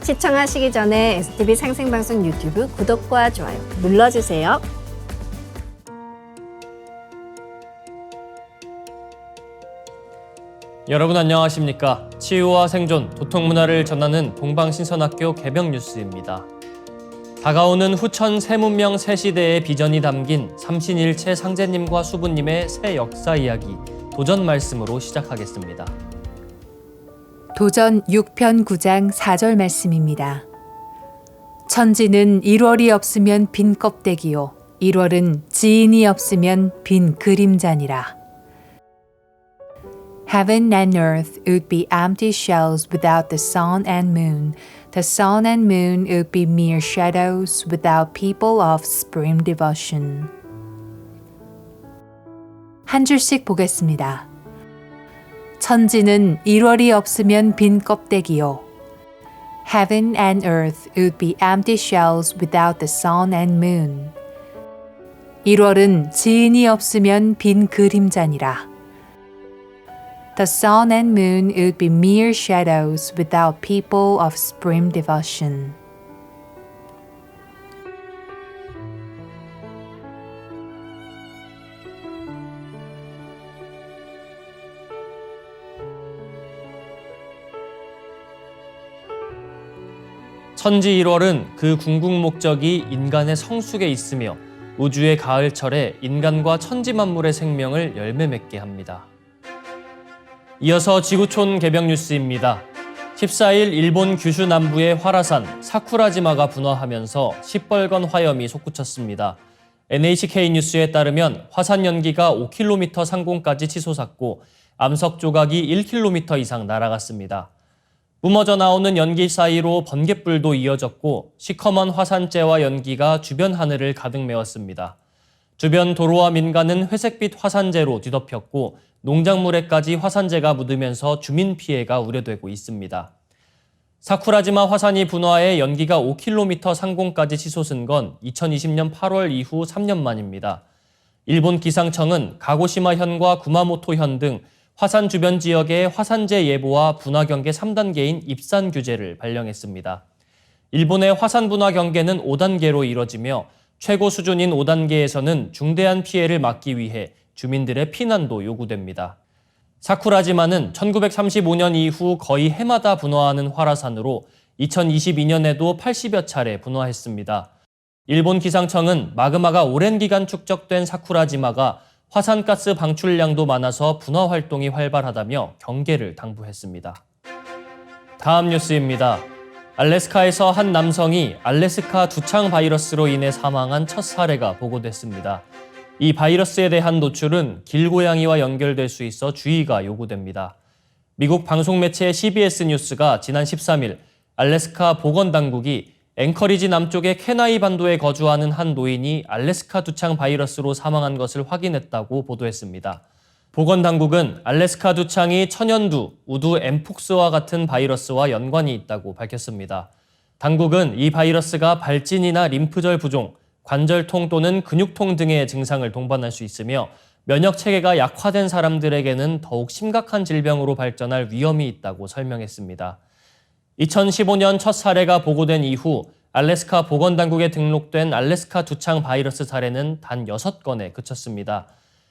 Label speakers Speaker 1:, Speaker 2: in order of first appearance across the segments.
Speaker 1: 시청하시기 전에 STV 생생방송 유튜브 구독과 좋아요 눌러주세요.
Speaker 2: 여러분 안녕하십니까? 치유와 생존, 도통문화를 전하는 동방신선학교 개병뉴스입니다. 다가오는 후천 새문명 새시대의 비전이 담긴 삼신일체 상제님과 수부님의 새 역사 이야기 도전 말씀으로 시작하겠습니다.
Speaker 3: 도전 6편 9장 4절 말씀입니다. 천지는 1월이 없으면 빈 껍데기요 1월은 지인이 없으면 빈 그림자니라. Heaven and earth would be empty shells without the sun and moon. The sun and moon would be mere shadows without people of supreme devotion. 한 줄씩 보겠습니다. 천지는 1월이 없으면 빈 껍데기요. Heaven and earth would be empty shells without the sun and moon. 1월은 지인이 없으면 빈 그림자니라. The sun and moon would be mere shadows without people of supreme devotion.
Speaker 2: 천지 1월은 그 궁극 목적이 인간의 성숙에 있으며 우주의 가을철에 인간과 천지 만물의 생명을 열매 맺게 합니다. 이어서 지구촌 개병뉴스입니다. 14일 일본 규슈 남부의 활화산 사쿠라지마가 분화하면서 시뻘건 화염이 솟구쳤습니다. NHK 뉴스에 따르면 화산 연기가 5km 상공까지 치솟았고 암석 조각이 1km 이상 날아갔습니다. 뿜어져 나오는 연기 사이로 번갯불도 이어졌고 시커먼 화산재와 연기가 주변 하늘을 가득 메웠습니다. 주변 도로와 민가는 회색빛 화산재로 뒤덮였고 농작물에까지 화산재가 묻으면서 주민 피해가 우려되고 있습니다. 사쿠라지마 화산이 분화해 연기가 5km 상공까지 치솟은 건 2020년 8월 이후 3년 만입니다. 일본 기상청은 가고시마현과 구마모토현 등 화산 주변 지역의 화산재 예보와 분화 경계 3단계인 입산 규제를 발령했습니다. 일본의 화산 분화 경계는 5단계로 이뤄지며 최고 수준인 5단계에서는 중대한 피해를 막기 위해 주민들의 피난도 요구됩니다. 사쿠라지마는 1935년 이후 거의 해마다 분화하는 활화산으로 2022년에도 80여 차례 분화했습니다. 일본 기상청은 마그마가 오랜 기간 축적된 사쿠라지마가 화산가스 방출량도 많아서 분화 활동이 활발하다며 경계를 당부했습니다. 다음 뉴스입니다. 알래스카에서 한 남성이 알래스카 두창 바이러스로 인해 사망한 첫 사례가 보고됐습니다. 이 바이러스에 대한 노출은 길고양이와 연결될 수 있어 주의가 요구됩니다. 미국 방송매체 CBS 뉴스가 지난 13일 알래스카 보건당국이 앵커리지 남쪽의 케나이 반도에 거주하는 한 노인이 알래스카 두창 바이러스로 사망한 것을 확인했다고 보도했습니다. 보건당국은 알래스카 두창이 천연두, 우두 엠폭스와 같은 바이러스와 연관이 있다고 밝혔습니다. 당국은 이 바이러스가 발진이나 림프절 부종, 관절통 또는 근육통 등의 증상을 동반할 수 있으며 면역 체계가 약화된 사람들에게는 더욱 심각한 질병으로 발전할 위험이 있다고 설명했습니다. 2015년 첫 사례가 보고된 이후 알래스카 보건당국에 등록된 알래스카 두창 바이러스 사례는 단 6건에 그쳤습니다.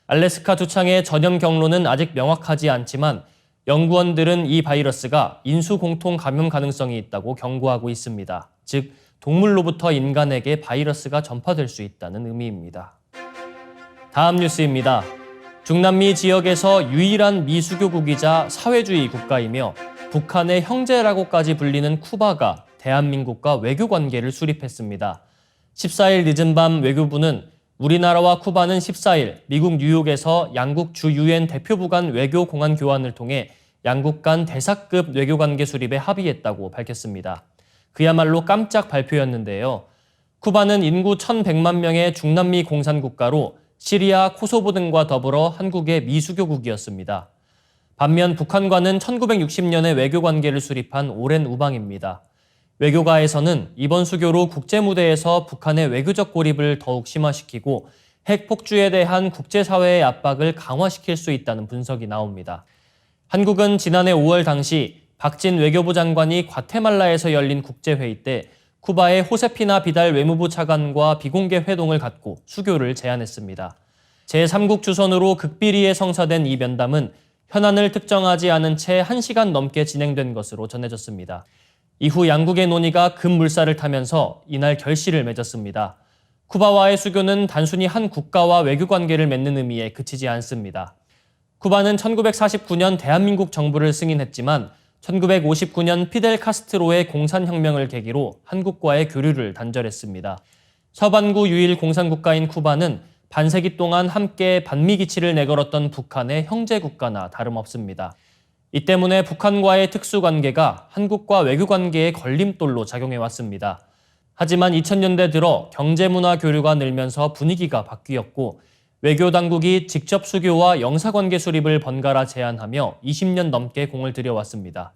Speaker 2: 알래스카 두창의 전염 경로는 아직 명확하지 않지만 연구원들은 이 바이러스가 인수 공통 감염 가능성이 있다고 경고하고 있습니다. 즉, 동물로부터 인간에게 바이러스가 전파될 수 있다는 의미입니다. 다음 뉴스입니다. 중남미 지역에서 유일한 미수교국이자 사회주의 국가이며 북한의 형제라고까지 불리는 쿠바가 대한민국과 외교 관계를 수립했습니다. 14일 늦은 밤 외교부는 우리나라와 쿠바는 14일 미국 뉴욕에서 양국 주 유엔 대표부 간 외교 공안 교환을 통해 양국 간 대사급 외교 관계 수립에 합의했다고 밝혔습니다. 그야말로 깜짝 발표였는데요. 쿠바는 인구 1,100만 명의 중남미 공산국가로 시리아, 코소보 등과 더불어 한국의 미수교국이었습니다. 반면 북한과는 1960년에 외교관계를 수립한 오랜 우방입니다. 외교가에서는 이번 수교로 국제무대에서 북한의 외교적 고립을 더욱 심화시키고 핵 폭주에 대한 국제사회의 압박을 강화시킬 수 있다는 분석이 나옵니다. 한국은 지난해 5월 당시 박진 외교부 장관이 과테말라에서 열린 국제회의 때 쿠바의 호세피나 비달 외무부 차관과 비공개 회동을 갖고 수교를 제안했습니다. 제3국 주선으로 극비리에 성사된 이 면담은 현안을 특정하지 않은 채 1시간 넘게 진행된 것으로 전해졌습니다. 이후 양국의 논의가 급물살을 타면서 이날 결실을 맺었습니다. 쿠바와의 수교는 단순히 한 국가와 외교관계를 맺는 의미에 그치지 않습니다. 쿠바는 1949년 대한민국 정부를 승인했지만 1959년 피델 카스트로의 공산혁명을 계기로 한국과의 교류를 단절했습니다. 서반구 유일 공산국가인 쿠바는 반세기 동안 함께 반미기치를 내걸었던 북한의 형제국가나 다름없습니다. 이 때문에 북한과의 특수관계가 한국과 외교관계의 걸림돌로 작용해왔습니다. 하지만 2000년대 들어 경제문화 교류가 늘면서 분위기가 바뀌었고 외교당국이 직접 수교와 영사관계 수립을 번갈아 제안하며 20년 넘게 공을 들여왔습니다.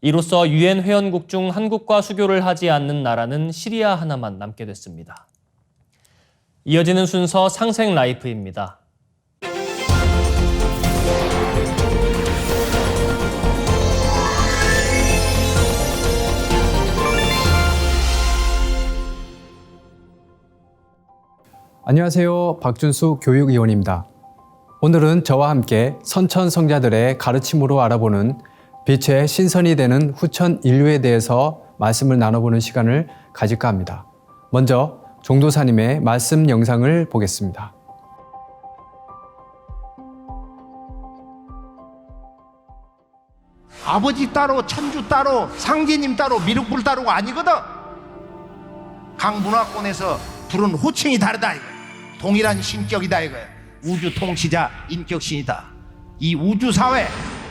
Speaker 2: 이로써 유엔 회원국 중 한국과 수교를 하지 않는 나라는 시리아 하나만 남게 됐습니다. 이어지는 순서 상생 라이프입니다.
Speaker 4: 안녕하세요. 박준수 교육위원입니다. 오늘은 저와 함께 선천성자들의 가르침으로 알아보는 빛의 신선이 되는 후천 인류에 대해서 말씀을 나눠보는 시간을 가질까 합니다. 먼저 종도사님의 말씀 영상을 보겠습니다.
Speaker 5: 아버지 따로, 천주 따로, 상제님 따로, 미륵불 따로가 아니거든. 각 문화권에서 부른 호칭이 다르다 이거야. 동일한 신격이다 이거야. 우주 통치자 인격신이다. 이 우주사회,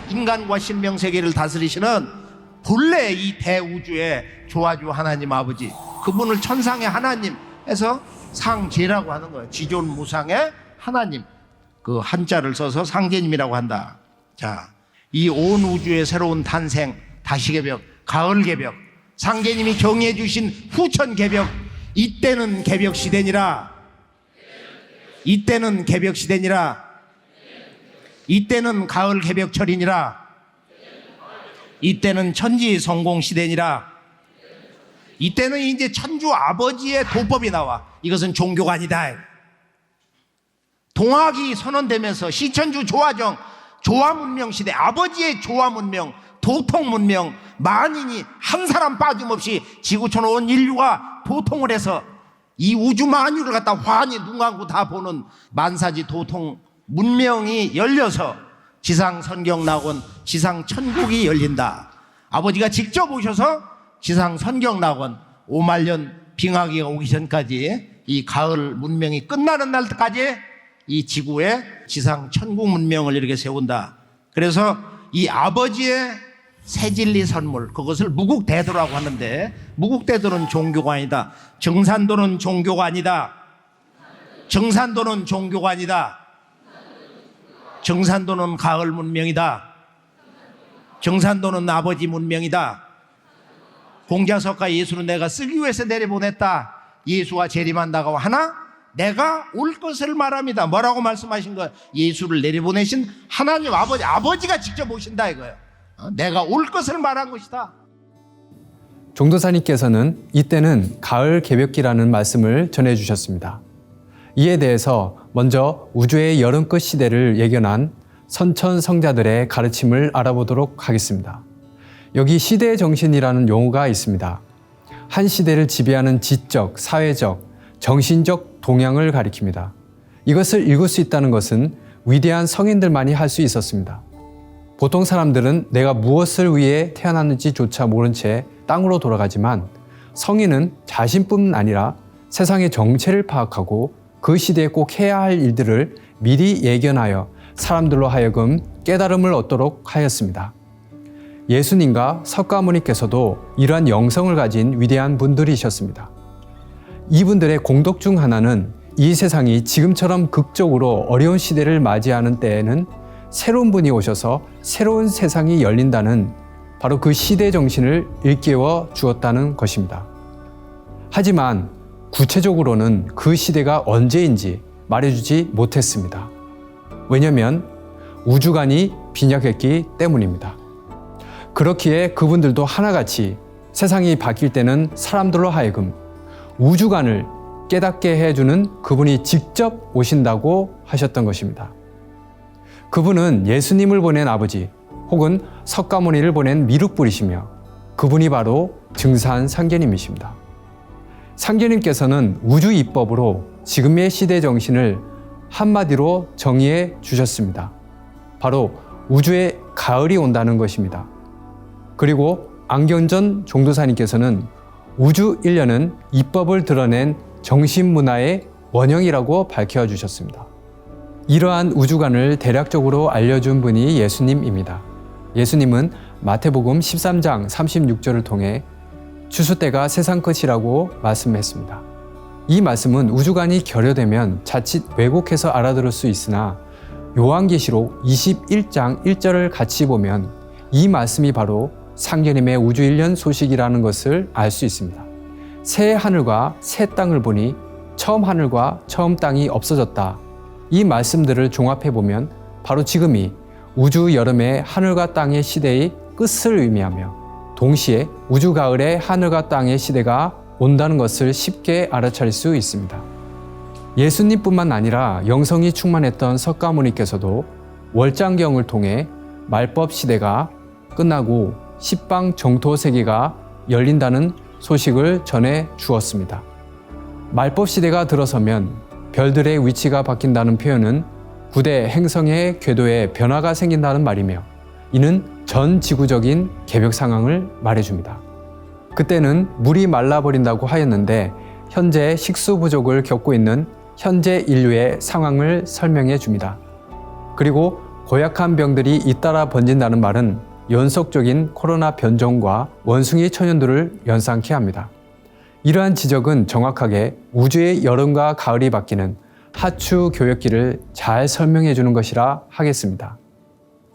Speaker 5: 인간과 신명세계를 다스리시는 본래 이 대우주의 조화주 하나님 아버지, 그분을 천상의 하나님에서 상제라고 하는 거예요. 지존무상의 하나님, 그 한자를 써서 상제님이라고 한다. 자, 이 온 우주의 새로운 탄생, 다시개벽, 가을개벽, 상제님이 경의해 주신 후천개벽, 이때는 개벽시대니라. 이때는 개벽시대니라. 이때는 가을개벽철이니라. 이때는 천지성공시대니라. 이때는 이제 천주 아버지의 도법이 나와. 이것은 종교가 아니다. 동학이 선언되면서 시천주 조화정, 조화문명시대, 아버지의 조화문명, 도통문명, 만인이 한 사람 빠짐없이 지구촌 온 인류가 도통을 해서 이 우주 만유를 갖다 환히 눈 감고 다 보는 만사지 도통 문명이 열려서 지상 선경낙원, 지상 천국이 열린다. 아버지가 직접 오셔서 지상 선경낙원 5만년 빙하기가 오기 전까지 이 가을 문명이 끝나는 날까지 이 지구에 지상 천국 문명을 이렇게 세운다. 그래서 이 아버지의 새진리 선물, 그것을 무국대도라고 하는데, 무국대도는 종교가 아니다. 정산도는 종교가 아니다. 정산도는 종교가 아니다. 정산도는 가을 문명이다. 정산도는 아버지 문명이다. 공자석가 예수는 내가 쓰기 위해서 내려보냈다. 예수와 재림한다고 하나 내가 올 것을 말합니다. 뭐라고 말씀하신 거예요? 예수를 내려보내신 하나님 아버지가 직접 오신다 이거예요. 내가 올 것을 말한 것이다.
Speaker 4: 종도사님께서는 이때는 가을 개벽기라는 말씀을 전해주셨습니다. 이에 대해서 먼저 우주의 여름 끝 시대를 예견한 선천성자들의 가르침을 알아보도록 하겠습니다. 여기 시대의 정신이라는 용어가 있습니다. 한 시대를 지배하는 지적, 사회적, 정신적 동향을 가리킵니다. 이것을 읽을 수 있다는 것은 위대한 성인들만이 할 수 있었습니다. 보통 사람들은 내가 무엇을 위해 태어났는지조차 모른 채 땅으로 돌아가지만 성인은 자신뿐 아니라 세상의 정체를 파악하고 그 시대에 꼭 해야 할 일들을 미리 예견하여 사람들로 하여금 깨달음을 얻도록 하였습니다. 예수님과 석가모니께서도 이러한 영성을 가진 위대한 분들이셨습니다. 이분들의 공덕 중 하나는 이 세상이 지금처럼 극적으로 어려운 시대를 맞이하는 때에는 새로운 분이 오셔서 새로운 세상이 열린다는 바로 그 시대 정신을 일깨워 주었다는 것입니다. 하지만 구체적으로는 그 시대가 언제인지 말해주지 못했습니다. 왜냐하면 우주관이 빈약했기 때문입니다. 그렇기에 그분들도 하나같이 세상이 바뀔 때는 사람들로 하여금 우주관을 깨닫게 해주는 그분이 직접 오신다고 하셨던 것입니다. 그분은 예수님을 보낸 아버지 혹은 석가모니를 보낸 미륵불이시며 그분이 바로 증산 상제님이십니다. 상제님께서는 우주 입법으로 지금의 시대 정신을 한마디로 정의해 주셨습니다. 바로 우주에 가을이 온다는 것입니다. 그리고 안경전 종도사님께서는 우주 일련은 입법을 드러낸 정신문화의 원형이라고 밝혀주셨습니다. 이러한 우주관을 대략적으로 알려준 분이 예수님입니다. 예수님은 마태복음 13장 36절을 통해 추수 때가 세상 끝이라고 말씀했습니다. 이 말씀은 우주관이 결여되면 자칫 왜곡해서 알아들을 수 있으나 요한계시록 21장 1절을 같이 보면 이 말씀이 바로 상제님의 우주 일련 소식이라는 것을 알 수 있습니다. 새 하늘과 새 땅을 보니 처음 하늘과 처음 땅이 없어졌다. 이 말씀들을 종합해 보면 바로 지금이 우주 여름의 하늘과 땅의 시대의 끝을 의미하며 동시에 우주 가을의 하늘과 땅의 시대가 온다는 것을 쉽게 알아차릴 수 있습니다. 예수님뿐만 아니라 영성이 충만했던 석가모니께서도 월장경을 통해 말법 시대가 끝나고 십방 정토 세계가 열린다는 소식을 전해 주었습니다. 말법 시대가 들어서면 별들의 위치가 바뀐다는 표현은 구대 행성의 궤도에 변화가 생긴다는 말이며 이는 전 지구적인 개벽 상황을 말해줍니다. 그때는 물이 말라버린다고 하였는데 현재 식수 부족을 겪고 있는 현재 인류의 상황을 설명해 줍니다. 그리고 고약한 병들이 잇따라 번진다는 말은 연속적인 코로나 변종과 원숭이 천연두를 연상케 합니다. 이러한 지적은 정확하게 우주의 여름과 가을이 바뀌는 하추 교역기를 잘 설명해 주는 것이라 하겠습니다.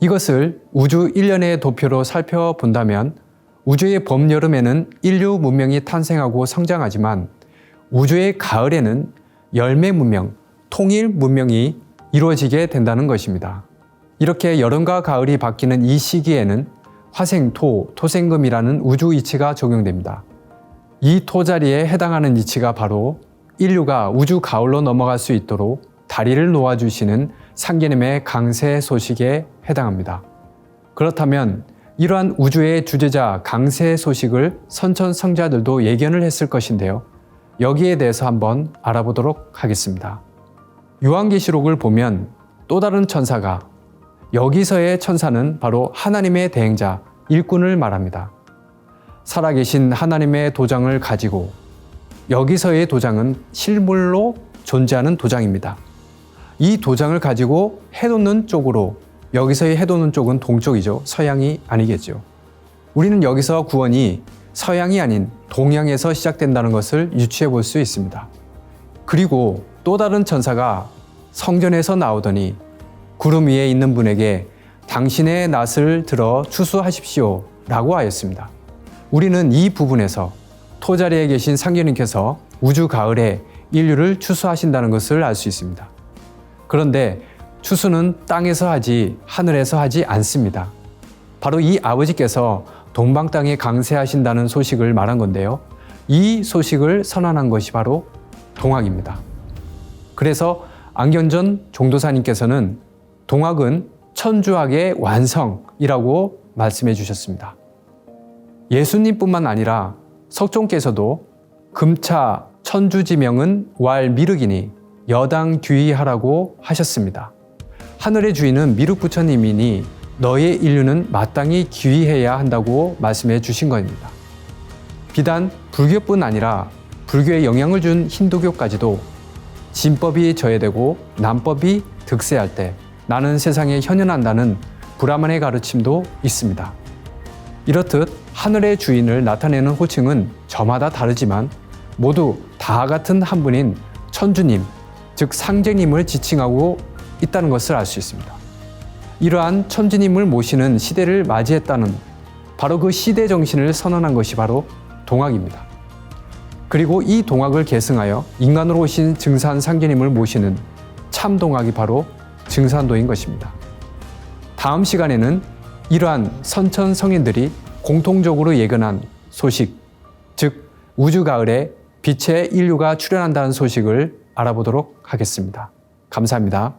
Speaker 4: 이것을 우주 일련의 도표로 살펴본다면 우주의 봄, 여름에는 인류 문명이 탄생하고 성장하지만 우주의 가을에는 열매 문명, 통일 문명이 이루어지게 된다는 것입니다. 이렇게 여름과 가을이 바뀌는 이 시기에는 화생토, 토생금이라는 우주 이치가 적용됩니다. 이 토자리에 해당하는 이치가 바로 인류가 우주 가을로 넘어갈 수 있도록 다리를 놓아주시는 상제님의 강세 소식에 해당합니다. 그렇다면 이러한 우주의 주제자 강세 소식을 선천성자들도 예견을 했을 것인데요. 여기에 대해서 한번 알아보도록 하겠습니다. 요한계시록을 보면 또 다른 천사가 여기서의 천사는 바로 하나님의 대행자 일꾼을 말합니다. 살아계신 하나님의 도장을 가지고 여기서의 도장은 실물로 존재하는 도장입니다. 이 도장을 가지고 해돋는 쪽으로 여기서의 해돋는 쪽은 동쪽이죠. 서양이 아니겠죠. 우리는 여기서 구원이 서양이 아닌 동양에서 시작된다는 것을 유추해 볼 수 있습니다. 그리고 또 다른 천사가 성전에서 나오더니 구름 위에 있는 분에게 당신의 낫을 들어 추수하십시오 라고 하였습니다. 우리는 이 부분에서 토자리에 계신 상제님께서 우주 가을에 인류를 추수하신다는 것을 알 수 있습니다. 그런데 추수는 땅에서 하지 하늘에서 하지 않습니다. 바로 이 아버지께서 동방 땅에 강세하신다는 소식을 말한 건데요. 이 소식을 선언한 것이 바로 동학입니다. 그래서 안경전 종도사님께서는 동학은 천주학의 완성이라고 말씀해 주셨습니다. 예수님뿐만 아니라 석종께서도 금차 천주지명은 왈미륵이니 여당 귀의하라고 하셨습니다. 하늘의 주인은 미륵 부처님이니 너의 인류는 마땅히 귀의해야 한다고 말씀해 주신 겁니다. 비단 불교뿐 아니라 불교에 영향을 준 힌두교까지도 진법이 저해되고 남법이 득세할 때 나는 세상에 현현한다는 브라만의 가르침도 있습니다. 이렇듯 하늘의 주인을 나타내는 호칭은 저마다 다르지만 모두 다 같은 한 분인 천주님, 즉 상제님을 지칭하고 있다는 것을 알 수 있습니다. 이러한 천주님을 모시는 시대를 맞이했다는 바로 그 시대 정신을 선언한 것이 바로 동학입니다. 그리고 이 동학을 계승하여 인간으로 오신 증산 상제님을 모시는 참 동학이 바로 증산도인 것입니다. 다음 시간에는 이러한 선천 성인들이 공통적으로 예견한 소식, 즉 우주 가을에 빛의 인류가 출현한다는 소식을 알아보도록 하겠습니다. 감사합니다.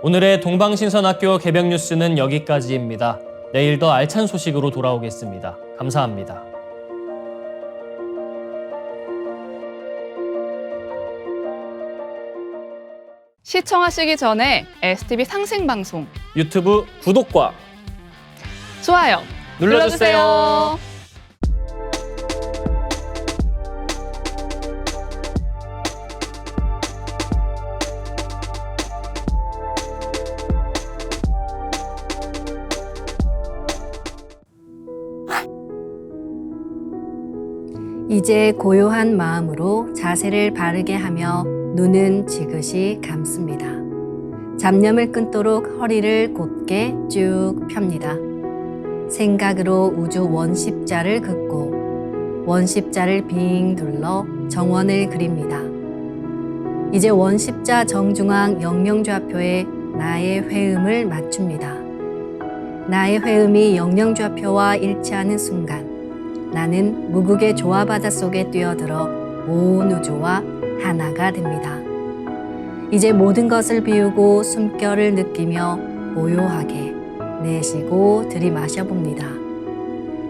Speaker 2: 오늘의 동방신선학교 개병 뉴스는 여기까지입니다. 내일 더 알찬 소식으로 돌아오겠습니다. 감사합니다.
Speaker 6: 시청하시기 전에 STV 상생방송
Speaker 2: 유튜브 구독과
Speaker 6: 좋아요
Speaker 2: 눌러주세요.
Speaker 1: 이제 고요한 마음으로 자세를 바르게 하며 눈은 지그시 감습니다. 잡념을 끊도록 허리를 곧게 쭉 펴니다. 생각으로 우주 원십자를 긋고 원십자를 빙 둘러 정원을 그립니다. 이제 원십자 정중앙 영영좌표에 나의 회음을 맞춥니다. 나의 회음이 영영좌표와 일치하는 순간 나는 무국의 조화바다 속에 뛰어들어 온 우주와 하나가 됩니다. 이제 모든 것을 비우고 숨결을 느끼며 고요하게 내쉬고 들이마셔 봅니다.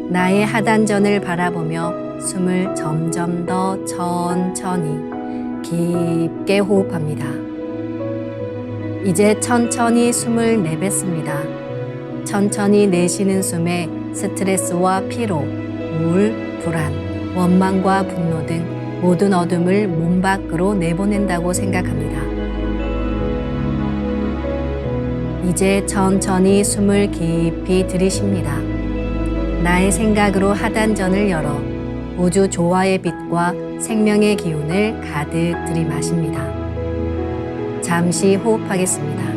Speaker 1: 나의 하단전을 바라보며 숨을 점점 더 천천히 깊게 호흡합니다. 이제 천천히 숨을 내뱉습니다. 천천히 내쉬는 숨에 스트레스와 피로, 우울, 불안, 원망과 분노 등 모든 어둠을 몸 밖으로 내보낸다고 생각합니다. 이제 천천히 숨을 깊이 들이쉽니다. 나의 생각으로 하단전을 열어 우주 조화의 빛과 생명의 기운을 가득 들이마십니다. 잠시 호흡하겠습니다.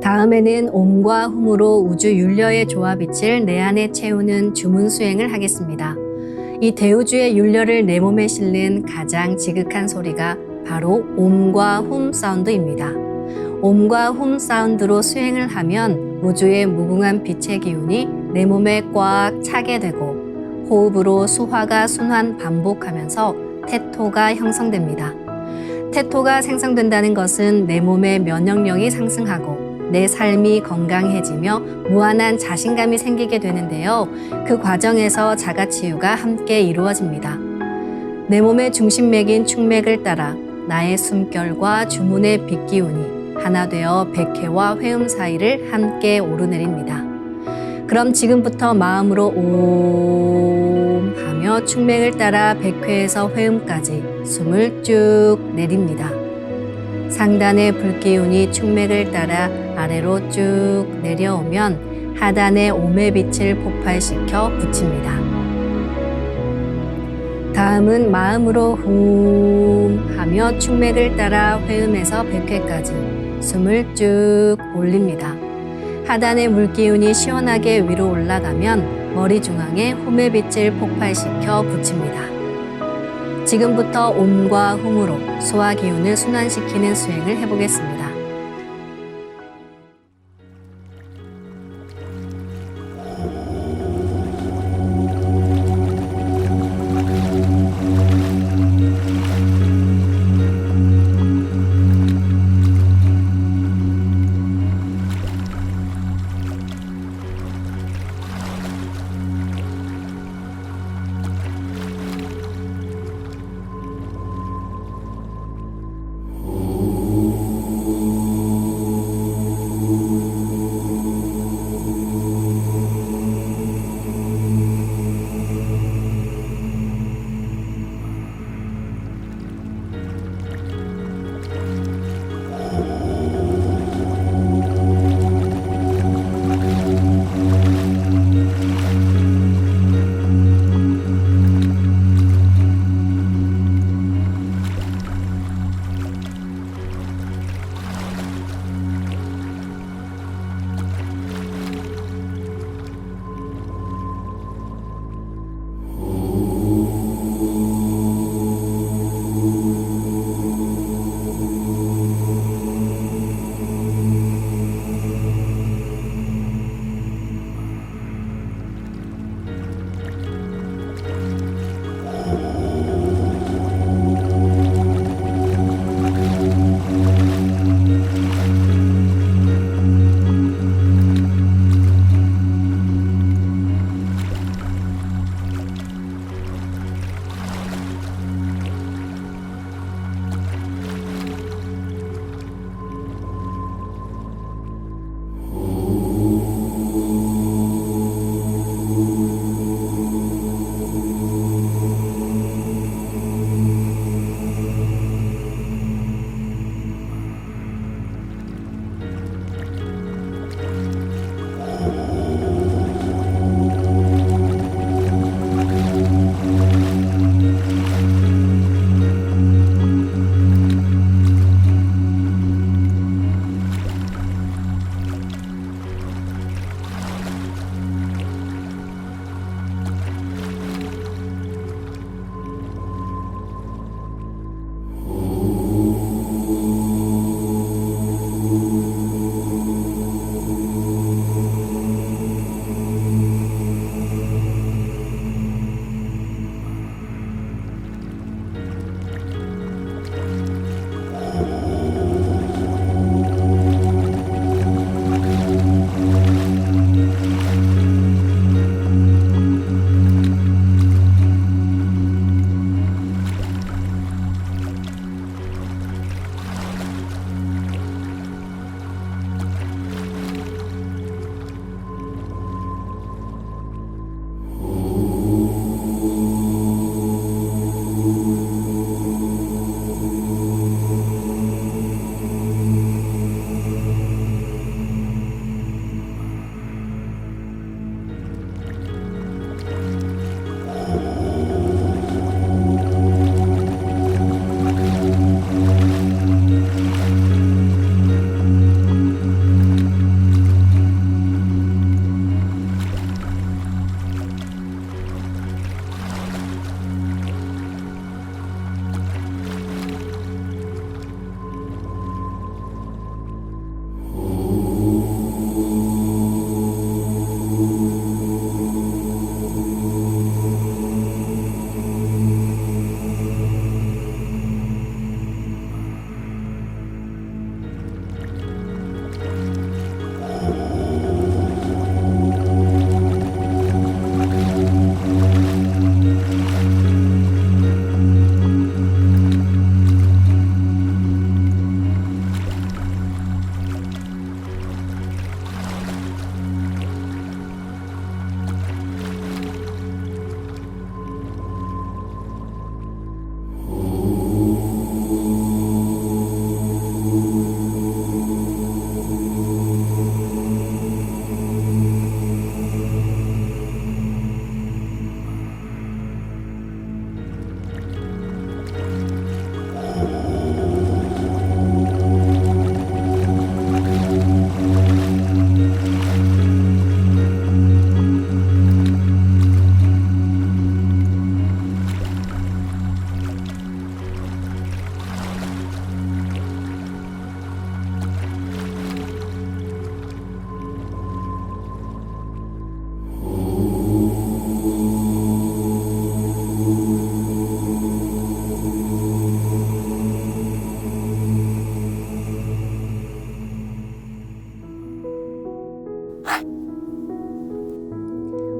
Speaker 1: 다음에는 옴과 훔으로 우주 율려의 조화빛을 내 안에 채우는 주문 수행을 하겠습니다. 이 대우주의 율려를 내 몸에 실는 가장 지극한 소리가 바로 옴과 훔 사운드입니다. 옴과 훔 사운드로 수행을 하면 우주의 무궁한 빛의 기운이 내 몸에 꽉 차게 되고 호흡으로 수화가 순환 반복하면서 태토가 형성됩니다. 태토가 생성된다는 것은 내 몸의 면역력이 상승하고 내 삶이 건강해지며 무한한 자신감이 생기게 되는데요. 그 과정에서 자가치유가 함께 이루어집니다. 내 몸의 중심맥인 축맥을 따라 나의 숨결과 주문의 빛기운이 하나 되어 백회와 회음 사이를 함께 오르내립니다. 그럼 지금부터 마음으로 옴 하며 축맥을 따라 백회에서 회음까지 숨을 쭉 내립니다. 상단의 불기운이 축맥을 따라 아래로 쭉 내려오면 하단의 옴의 빛을 폭발시켜 붙입니다. 다음은 마음으로 훔 하며 축맥을 따라 회음에서 백회까지 숨을 쭉 올립니다. 하단의 물기운이 시원하게 위로 올라가면 머리 중앙에 홈의 빛을 폭발시켜 붙입니다. 지금부터 옴과 훔으로 소화 기운을 순환시키는 수행을 해보겠습니다.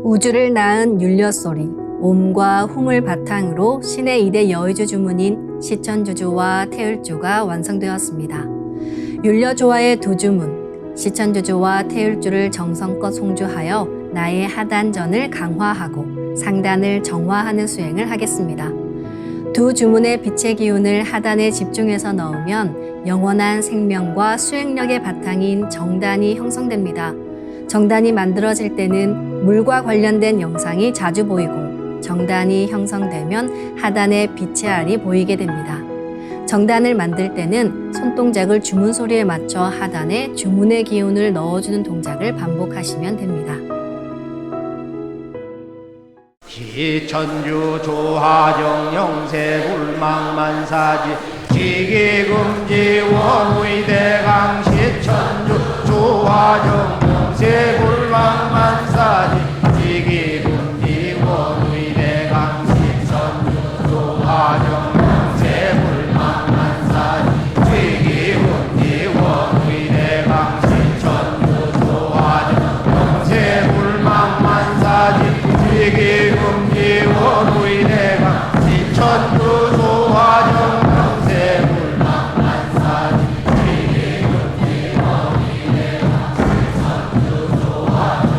Speaker 1: 우주를 낳은 율려소리, 옴과 hum을 바탕으로 신의 2대 여의주 주문인 시천주주와 태율주가 완성되었습니다. 율려조화의 두 주문, 시천주주와 태율주를 정성껏 송주하여 나의 하단전을 강화하고 상단을 정화하는 수행을 하겠습니다. 두 주문의 빛의 기운을 하단에 집중해서 넣으면 영원한 생명과 수행력의 바탕인 정단이 형성됩니다. 정단이 만들어질 때는 물과 관련된 영상이 자주 보이고 정단이 형성되면 하단에 빛의 알이 보이게 됩니다. 정단을 만들 때는 손동작을 주문 소리에 맞춰 하단에 주문의 기운을 넣어주는 동작을 반복하시면 됩니다.
Speaker 5: 시천주 조화정 영세불망만사지 지기금지 원의대강 시천주 조화정 영세불망만사지 지기금지 원의대강 시천주 조화정 영세불망만사지 지기금지 원의대강 시천주 조화정 영세불망만사지 지기금지 원의대강 시천주 조화정 영세불망만사지 지기금지 원의대강 시천주 조화정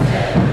Speaker 5: 영세불망만사지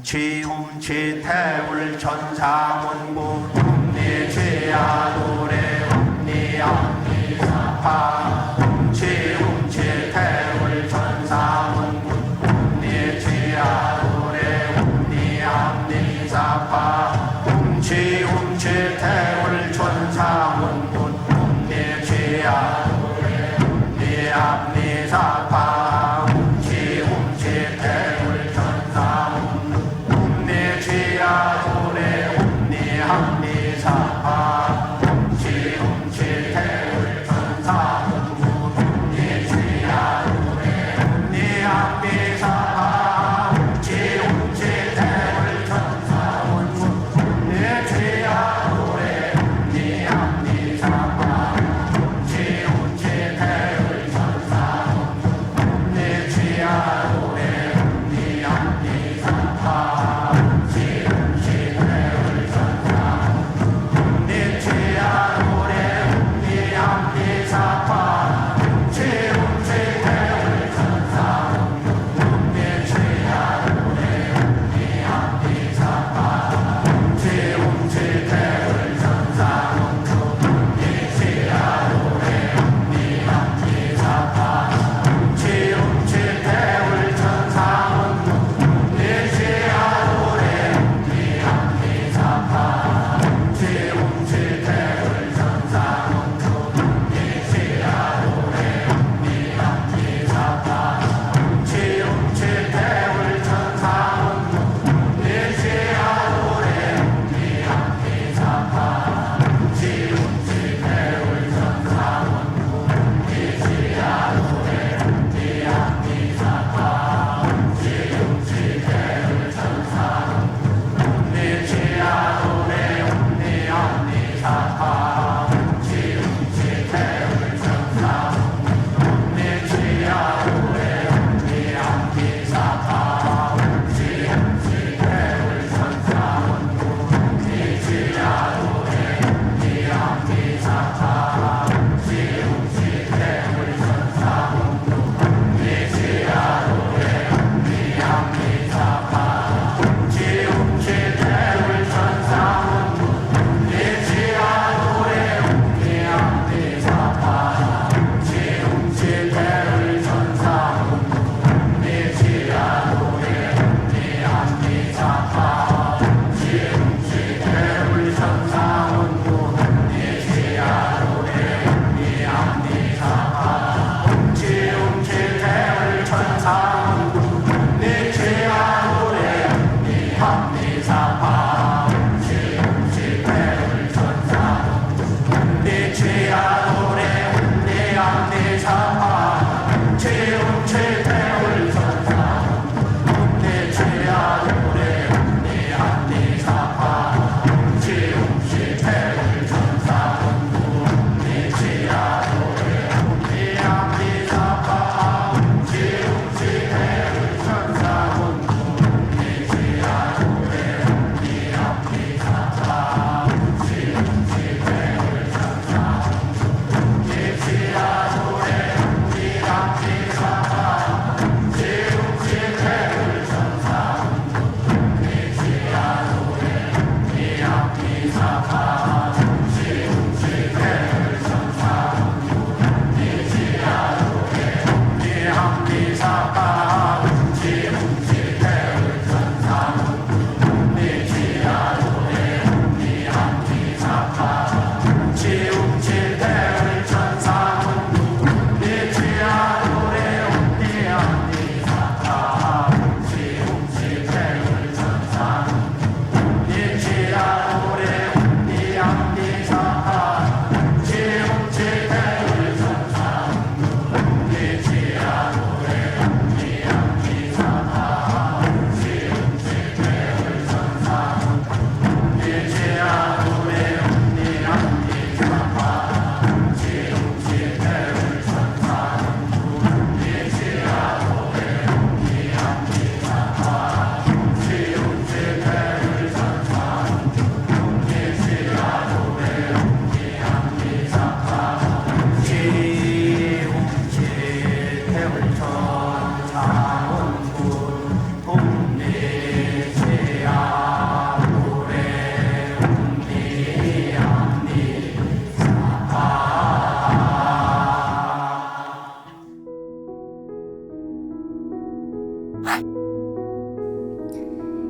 Speaker 5: 웅치 태울 천사문구 웅니 죄야 노래 웅니 암니 사파 웅치 태울 천사문구 웅니 죄야 노래 웅니 암니 사파 웅치 태울 천사문구 웅니 죄야 노래 웅니 암니 사파 웅치 태울 천사문구 내 죄야 도래 옵니 합니 사파 웅치 태울 천사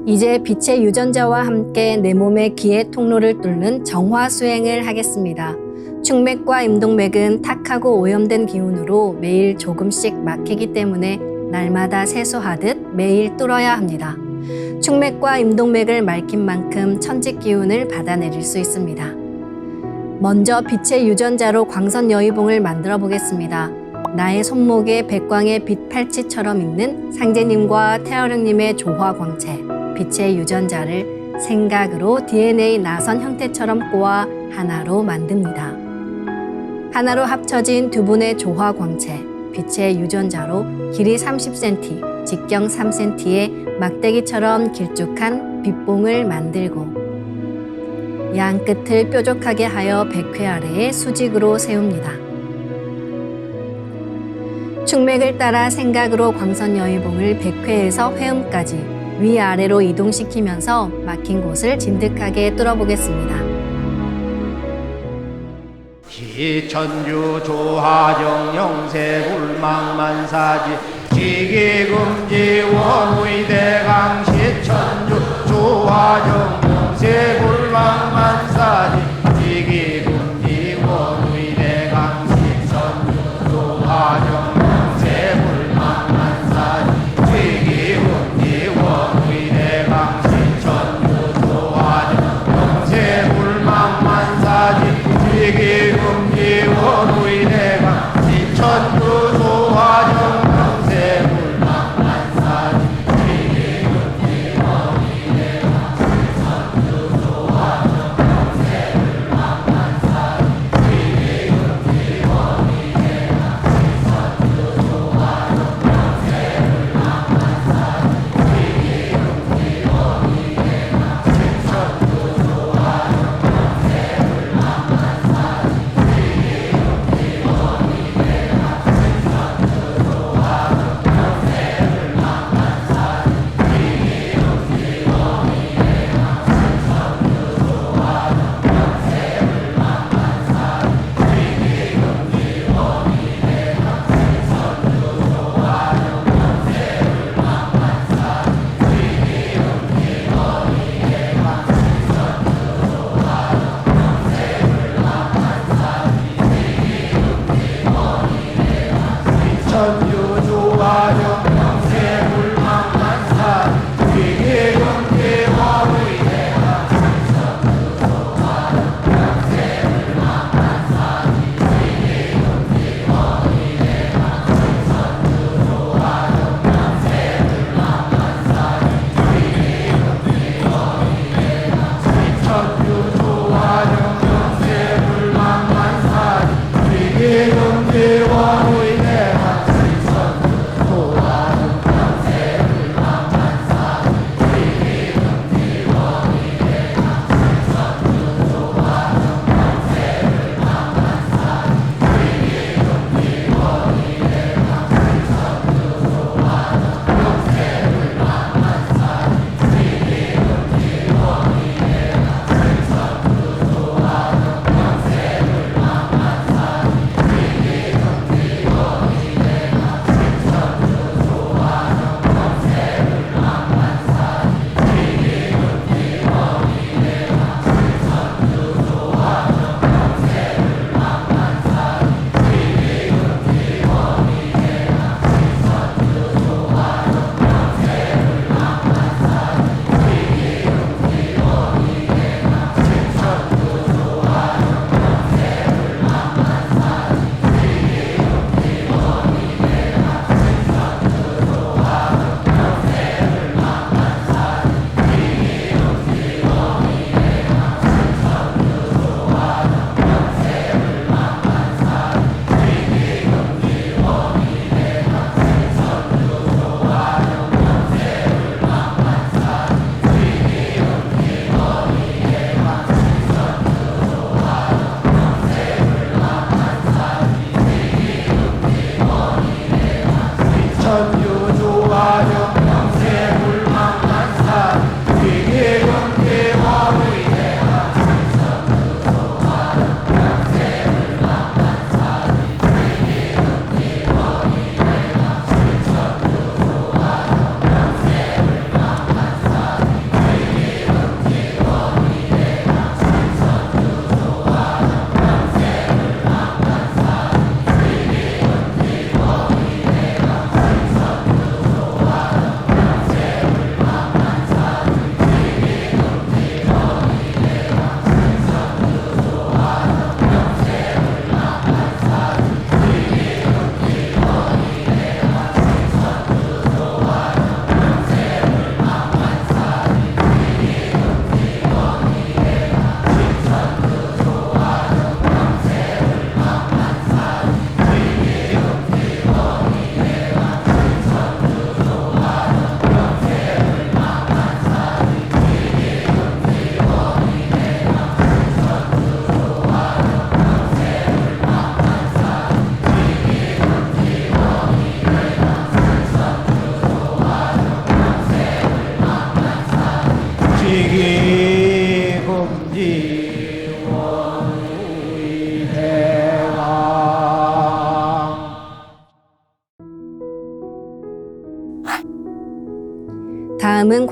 Speaker 1: 이제 빛의 유전자와 함께 내 몸의 기의 통로를 뚫는 정화 수행을 하겠습니다. 축맥과 임동맥은 탁하고 오염된 기운으로 매일 조금씩 막히기 때문에 날마다 세수하듯 매일 뚫어야 합니다. 축맥과 임동맥을 맑힌 만큼 천직 기운을 받아내릴 수 있습니다. 먼저 빛의 유전자로 광선 여의봉을 만들어 보겠습니다. 나의 손목에 백광의 빛 팔찌처럼 있는 상제님과 태어령님의 조화광채, 빛의 유전자를 생각으로 DNA 나선 형태처럼 꼬아 하나로 만듭니다. 하나로 합쳐진 두 분의 조화광채, 빛의 유전자로 길이 30cm, 직경 3cm의 막대기처럼 길쭉한 빛봉을 만들고 양 끝을 뾰족하게 하여 백회 아래에 수직으로 세웁니다. 축맥을 따라 생각으로 광선 여의봉을 백회에서 회음까지 위아래로 이동시키면서 막힌 곳을 진득하게 뚫어보겠습니다.
Speaker 5: 시천주 조화정 영세 불망만사지 지기금지 원의대강 시천주 조화정 영세 불망만사지 지기금지 원의대강 시천주 조화정 영세 불망만사지 지기금지 원의대강 시천주 조화정 영세 불망만사지 지기금지 원의대강 시천주 조화정 영세 불망만사지 지기금지 원의대강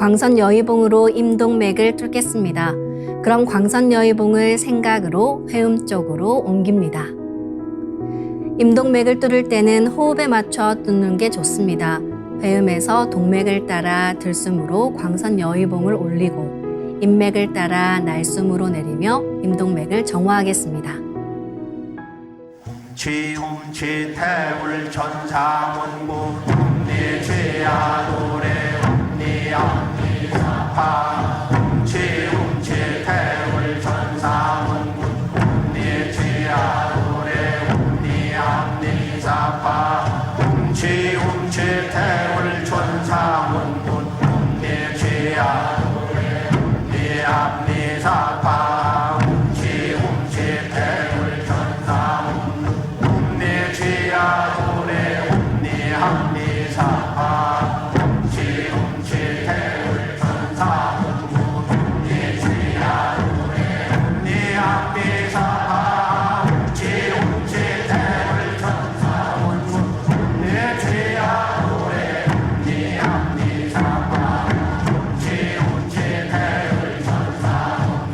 Speaker 1: 광선 여의봉으로 임동맥을 뚫겠습니다. 그럼 광선 여의봉을 생각으로 회음 쪽으로 옮깁니다. 임동맥을 뚫을 때는 호흡에 맞춰 뚫는 게 좋습니다. 회음에서 동맥을 따라 들숨으로 광선 여의봉을 올리고 인맥을 따라 날숨으로 내리며 임동맥을 정화하겠습니다.
Speaker 5: 취음취태울 천사문구 음니취야도래 음니암니사파 취음취태울 천사문구 음니취야도래 음니암니사파 취음취태울 천사문구 음니취야도래 음니암니사파 취음취태울 천사문구 음니취야도래 음니암니사파 취음취태울 천사문구 음니취야도래 음니암니사파 취음취태울 천사문구 음니취야도래 음니암니사파 취음취태울 천사문구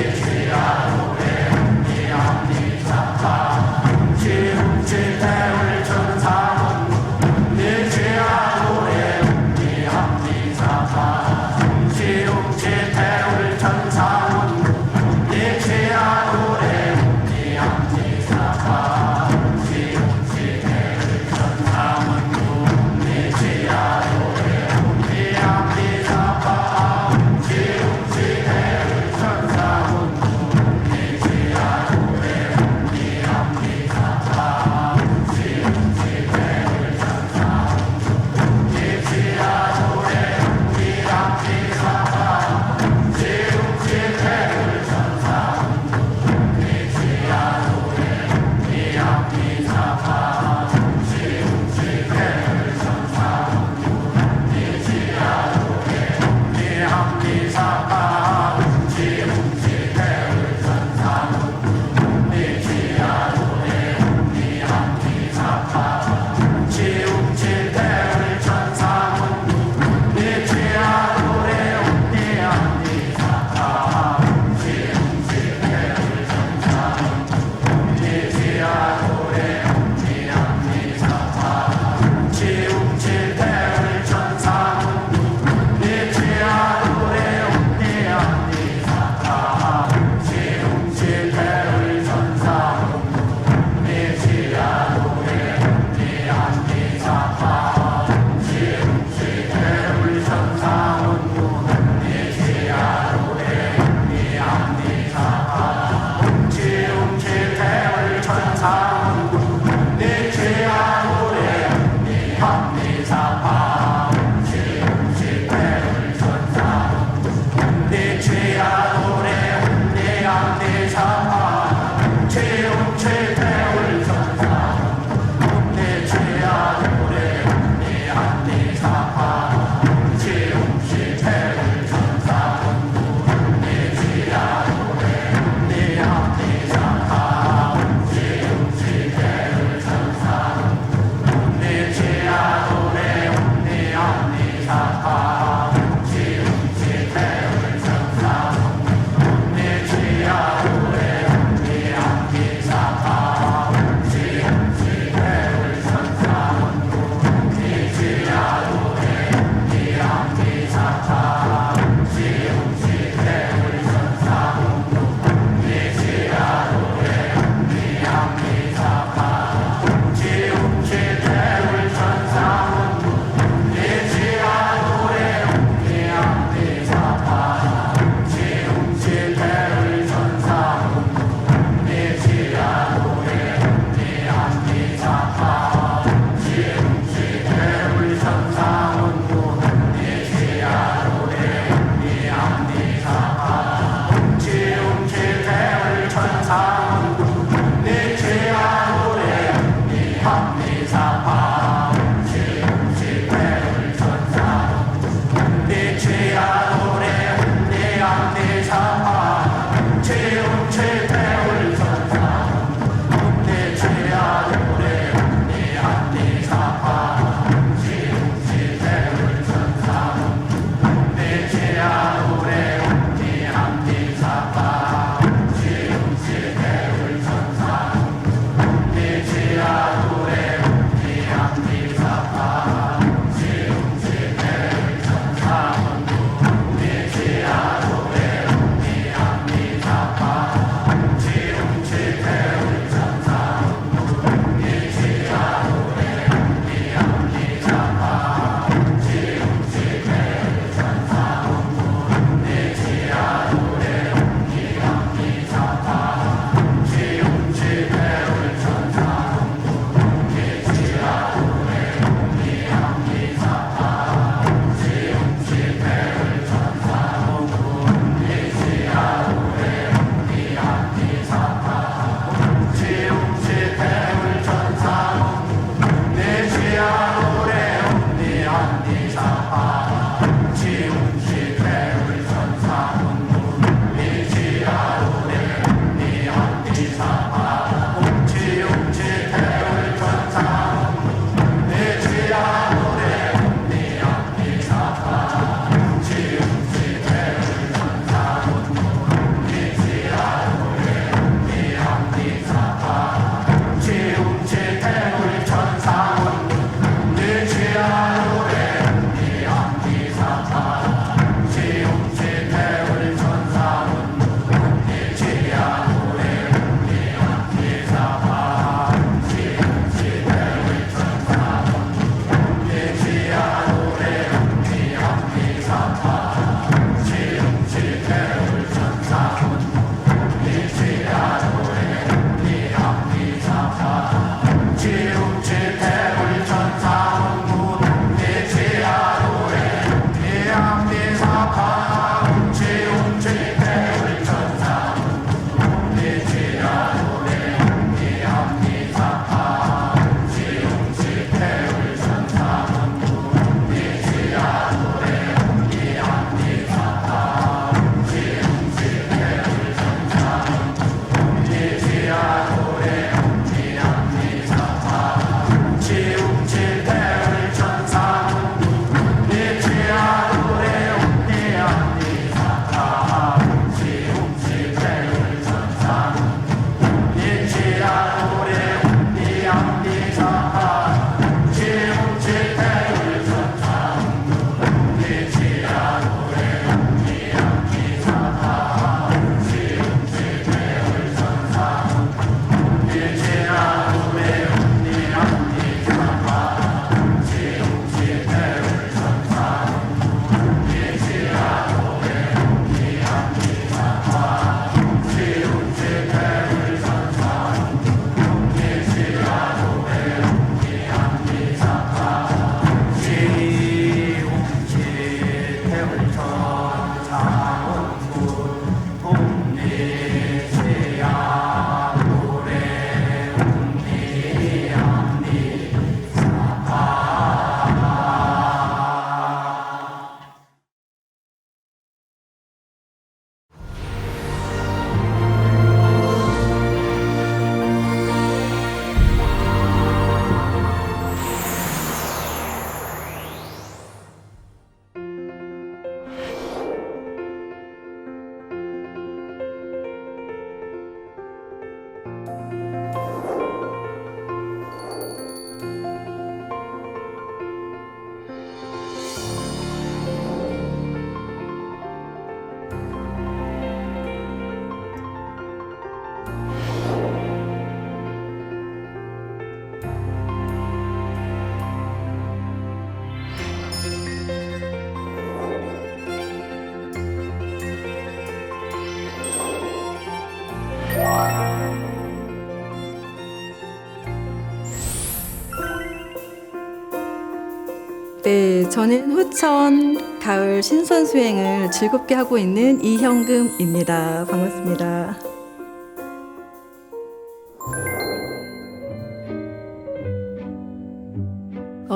Speaker 7: 네, 저는 호천 가을 신선 수행을 즐겁게 하고 있는 이형금입니다. 반갑습니다.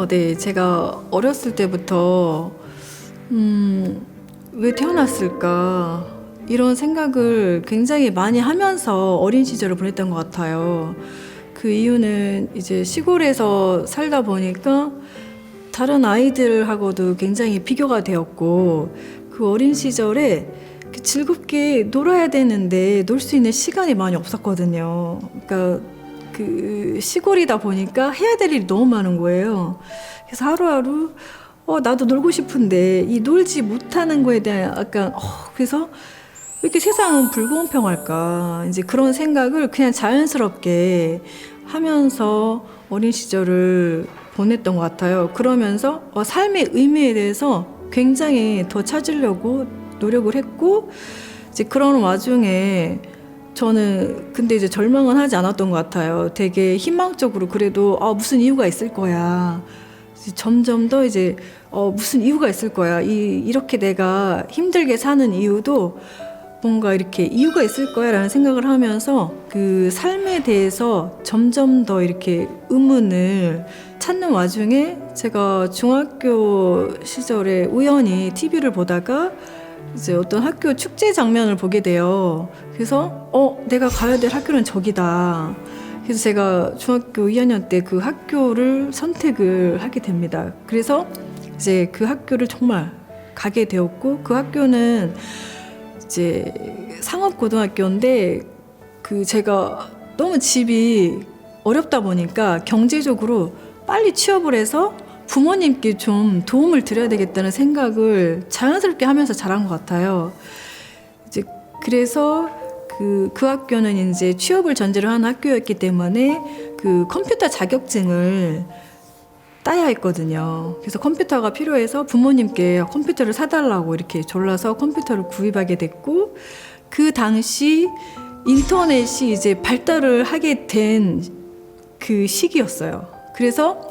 Speaker 7: 네, 제가 어렸을 때부터 왜 태어났을까 이런 생각을 굉장히 많이 하면서 어린 시절을 보냈던 것 같아요. 그 이유는 이제 시골에서 살다 보니까 다른 아이들하고도 굉장히 비교가 되었고, 그 어린 시절에 즐겁게 놀아야 되는데 놀 수 있는 시간이 많이 없었거든요. 그러니까 그 시골이다 보니까 해야 될 일이 너무 많은 거예요. 그래서 하루하루 나도 놀고 싶은데 이 놀지 못하는 거에 대한 약간 그래서 왜 이렇게 세상은 불공평할까, 이제 그런 생각을 그냥 자연스럽게 하면서 어린 시절을 보냈던 것 같아요. 그러면서 삶의 의미에 대해서 굉장히 더 찾으려고 노력을 했고, 이제 그런 와중에 저는 근데 이제 절망은 하지 않았던 것 같아요. 되게 희망적으로 그래도 무슨 이유가 있을 거야. 점점 더 이제 무슨 이유가 있을 거야. 이렇게 내가 힘들게 사는 이유도 뭔가 이렇게 이유가 있을 거야라는 생각을 하면서 그 삶에 대해서 점점 더 이렇게 의문을 찾는 와중에 제가 중학교 시절에 우연히 TV를 보다가 이제 어떤 학교 축제 장면을 보게 돼요. 그래서 내가 가야 될 학교는 저기다. 그래서 제가 중학교 2학년 때 그 학교를 선택을 하게 됩니다. 그래서 이제 그 학교를 정말 가게 되었고, 그 학교는 이제 상업고등학교인데 그 제가 너무 집이 어렵다 보니까 경제적으로 빨리 취업을 해서 부모님께 좀 도움을 드려야 되겠다는 생각을 자연스럽게 하면서 자란 것 같아요. 이제 그래서 그 학교는 이제 취업을 전제로 하는 학교였기 때문에 그 컴퓨터 자격증을 따야 했거든요. 그래서 컴퓨터가 필요해서 부모님께 컴퓨터를 사달라고 이렇게 졸라서 컴퓨터를 구입하게 됐고, 그 당시 인터넷이 이제 발달을 하게 된 그 시기였어요. 그래서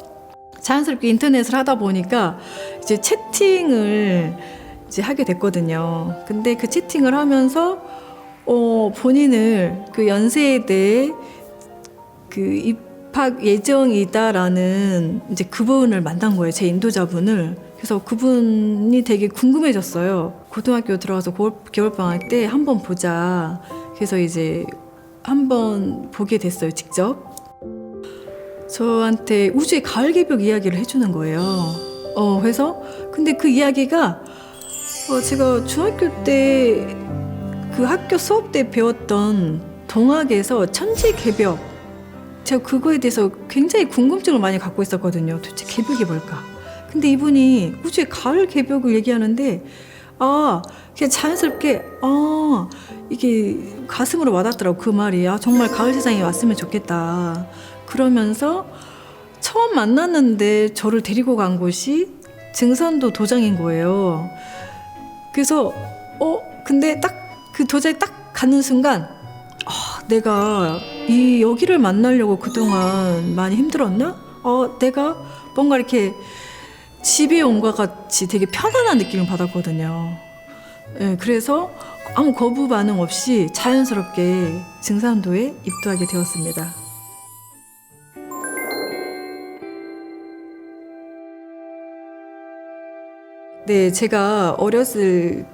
Speaker 7: 자연스럽게 인터넷을 하다 보니까 이제 채팅을 이제 하게 됐거든요. 근데 그 채팅을 하면서 본인을 그 연세대에 그 입학 예정이다라는 이제 그분을 만난 거예요. 제 인도자분을. 그래서 그분이 되게 궁금해졌어요. 고등학교 들어가서 겨울방학 때 한번 보자. 그래서 이제 한번 보게 됐어요, 직접. 저한테 우주의 가을 개벽 이야기를 해주는 거예요. 그래서 근데 그 이야기가 제가 중학교 때 그 학교 수업 때 배웠던 동학에서 천지 개벽, 제가 그거에 대해서 굉장히 궁금증을 많이 갖고 있었거든요. 도대체 개벽이 뭘까? 근데 이분이 우주의 가을 개벽을 얘기하는데 그냥 자연스럽게 이게 가슴으로 와닿더라고, 그 말이. 정말 가을 세상이 왔으면 좋겠다. 그러면서 처음 만났는데 저를 데리고 간 곳이 증산도 도장인 거예요. 그래서 근데 딱 그 도장에 딱 가는 순간 내가 여기를 만나려고 그동안 많이 힘들었나? 내가 뭔가 이렇게 집에 온 것 같이 되게 편안한 느낌을 받았거든요. 네, 그래서 아무 거부 반응 없이 자연스럽게 증산도에 입도하게 되었습니다. 네, 제가 어렸을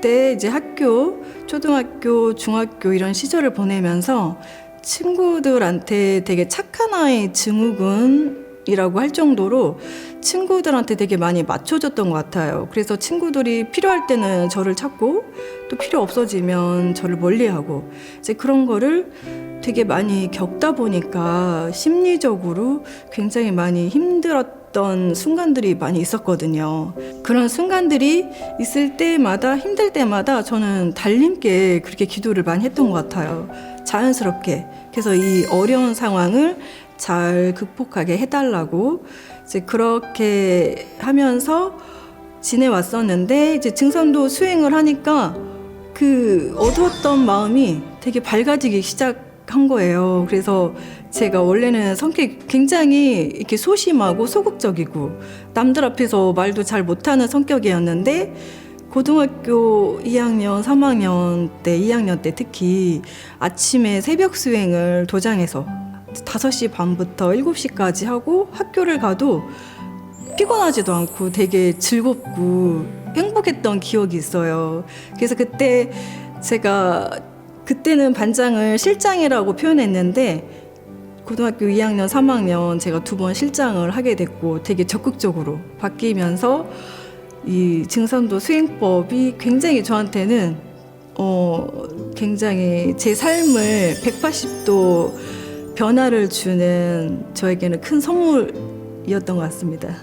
Speaker 7: 때 이제 학교, 초등학교, 중학교 이런 시절을 보내면서 친구들한테 되게 착한 아이 증후군이라고 할 정도로 친구들한테 되게 많이 맞춰줬던 것 같아요. 그래서 친구들이 필요할 때는 저를 찾고 또 필요 없어지면 저를 멀리하고, 이제 그런 거를 되게 많이 겪다 보니까 심리적으로 굉장히 많이 힘들었던 순간들이 많이 있었거든요. 그런 순간들이 있을 때마다, 힘들 때마다 저는 달님께 그렇게 기도를 많이 했던 것 같아요. 자연스럽게. 그래서 이 어려운 상황을 잘 극복하게 해달라고 이제 그렇게 하면서 지내왔었는데, 이제 증산도 수행을 하니까 그 어두웠던 마음이 되게 밝아지기 시작한 거예요. 그래서 제가 원래는 성격이 굉장히 이렇게 소심하고 소극적이고 남들 앞에서 말도 잘 못하는 성격이었는데, 고등학교 2학년, 3학년 때, 2학년 때 특히 아침에 새벽 수행을 도장에서 5시 반부터 7시까지 하고 학교를 가도 피곤하지도 않고 되게 즐겁고 행복했던 기억이 있어요. 그래서 그때 제가 그때는 반장을 실장이라고 표현했는데, 고등학교 2학년, 3학년 제가 2번 실장을 하게 됐고 되게 적극적으로 바뀌면서 이 증산도 수행법이 굉장히 저한테는 굉장히 제 삶을 180도 변화를 주는, 저에게는 큰 선물이었던 것 같습니다.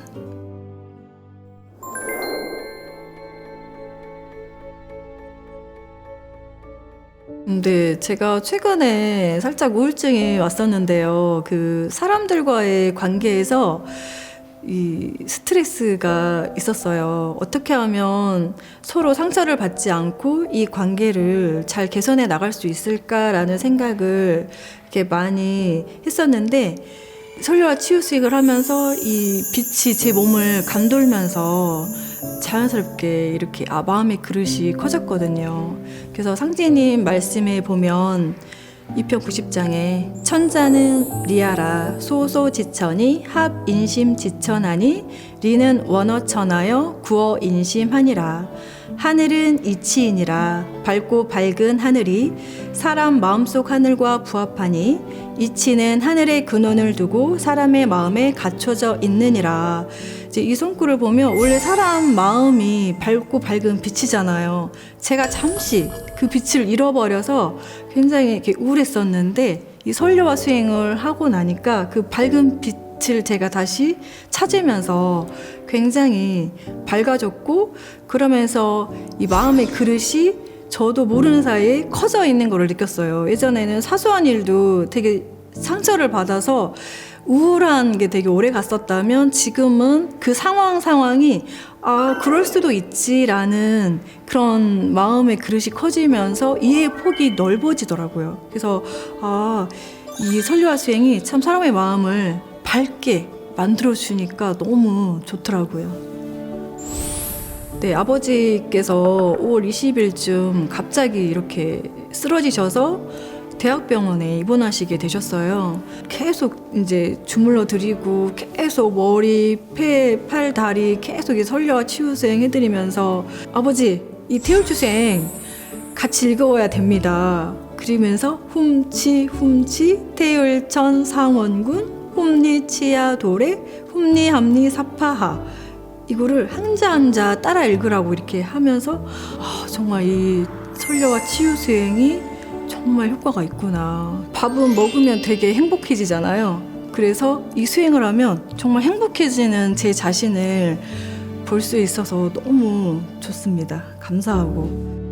Speaker 7: 네, 제가 최근에 살짝 우울증이 왔었는데요. 그 사람들과의 관계에서 이 스트레스가 있었어요. 어떻게 하면 서로 상처를 받지 않고 이 관계를 잘 개선해 나갈 수 있을까라는 생각을 이렇게 많이 했었는데, 설료와 치유 수익을 하면서 이 빛이 제 몸을 감돌면서 자연스럽게 이렇게 마음의 그릇이 커졌거든요. 그래서 상제님 말씀에 보면 2편 90장에 천자는 리하라 소소지천이 합인심지천하니 리는 원어천하여 구어인심하니라. 하늘은 이치이니라. 밝고 밝은 하늘이 사람 마음속 하늘과 부합하니 이치는 하늘의 근원을 두고 사람의 마음에 갖춰져 있느니라. 이제 이 손글을 보면 원래 사람 마음이 밝고 밝은 빛이잖아요. 제가 잠시 그 빛을 잃어버려서 굉장히 이렇게 우울했었는데 이 설교와 수행을 하고 나니까 그 밝은 빛을 제가 다시 찾으면서 굉장히 밝아졌고, 그러면서 이 마음의 그릇이 저도 모르는 사이에 커져 있는 걸 느꼈어요. 예전에는 사소한 일도 되게 상처를 받아서 우울한 게 되게 오래 갔었다면 지금은 그 상황이 그럴 수도 있지라는 그런 마음의 그릇이 커지면서 이해의 폭이 넓어지더라고요. 그래서 이 설교와 수행이 참 사람의 마음을 밝게 만들어주니까 너무 좋더라고요. 네, 아버지께서 5월 20일쯤 갑자기 이렇게 쓰러지셔서 대학병원에 입원하시게 되셨어요. 계속 이제 주물러 드리고 계속 머리, 팔, 다리 계속 설교와 치유수행 해드리면서 아버지, 이 태울주생 같이 읽어야 됩니다. 그러면서 훔치 태울천 상원군 훔리 치야 도래 훔리 함리 사파하 이거를 한자 한자 따라 읽으라고 이렇게 하면서 정말 이 설교와 치유수행이 정말 효과가 있구나. 밥은 먹으면 되게 행복해지잖아요. 그래서 이 수행을 하면 정말 행복해지는 제 자신을 볼 수 있어서 너무 좋습니다. 감사하고.